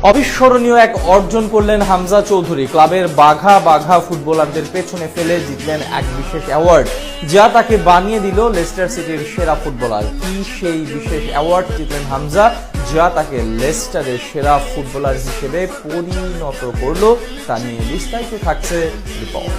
অবিস্মরণীয় এক অর্জন করলেন হামজা চৌধুরী। ক্লাবের বাঘা বাঘা ফুটবলারদের পেছনে ফেলে জিতলেন এক বিশেষ অ্যাওয়ার্ড, যা তাকে বানিয়ে দিল লেস্টার সিটির সেরা ফুটবলার। কি সেই বিশেষ অ্যাওয়ার্ড জিতলেন হামজা, যা তাকে লেস্টারের সেরা ফুটবলার হিসেবে পরিণত করলো, তা নিয়ে বিস্তারিত থাকছে রিপোর্ট।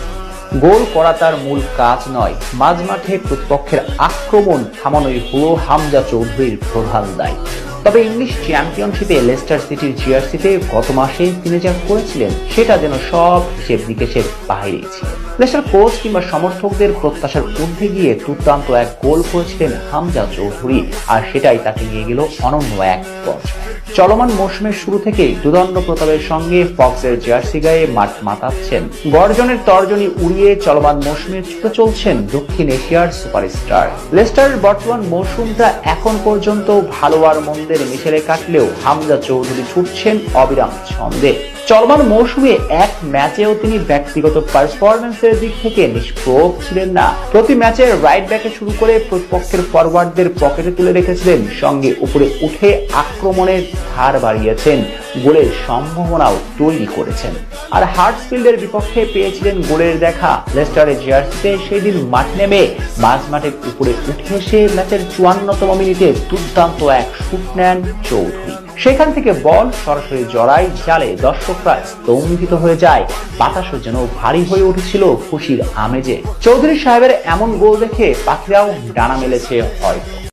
গোল করা তার মূল কাজ নয়, মাঝমাঠে প্রতিপক্ষের আক্রমণ থামানোই হলো হামজা চৌধুরীর প্রধান দায়। তবে ইংলিশ চ্যাম্পিয়নশিপে লেস্টার সিটির জার্সিতে গত মাসে তিনি যা করেছিলেন সেটা যেন সব হিসেব নিকেশের বাইরেই ছিল। লেস্টার কোচ কিংবা সমর্থকদের প্রত্যাশার ঊর্ধ্বে গিয়ে দুর্দান্ত এক গোল করেছিলেন হামজা চৌধুরী, আর সেটাই তাকে নিয়ে গেল অনন্য এক পর্যায়ে। চলমান মৌসুমের শুরু থেকেই দুদণ্ড প্রতাপের সঙ্গে ফক্সের জার্সি গায়ে মাঠ মাতাচ্ছেন। গর্জনের তর্জনী উড়িয়ে চলমান মৌসুমে ছুটে চলছেন দক্ষিণ এশিয়ার সুপারস্টার। লেস্টারের বর্তমান মৌসুমটা এখন পর্যন্ত ভালো আর মন্দের মিশেলে কাটলেও হামজা চৌধুরী ছুটছেন অবিরাম ছন্দে। চলমান মৌসুমে এক ম্যাচেও তিনি ব্যক্তিগত পারফরম্যান্সের দিক থেকে নিষ্প্রভ ছিলেন না। প্রতি ম্যাচে রাইট ব্যাকে শুরু করে প্রতিপক্ষের ফরওয়ার্ডদের পকেটে তুলে রেখেছিলেন, সঙ্গে উপরে উঠে আক্রমণের ধার বাড়িয়েছেন, গোলের সম্ভাবনাও তৈরি করেছেন। আর হার্টসফিল্ডের বিপক্ষে পেয়েছিলেন গোলের দেখা। লেস্টারের জার্সিতে সেদিন মাঠ নেমে মাঝমাঠের উপরে উঠে এসে ম্যাচের 54তম মিনিটে দুর্দান্ত এক শুট নেন চৌধুরী। সেখান থেকে বল সরাসরি জড়ায় জালে, দর্শকরা স্তম্ভিত হয়ে যায়, বাতাসও যেন ভারী হয়ে উঠেছিল খুশির আমেজে। চৌধুরী সাহেবের এমন গোল দেখে পাখিরাও ডানা মেলেছে হয়তো।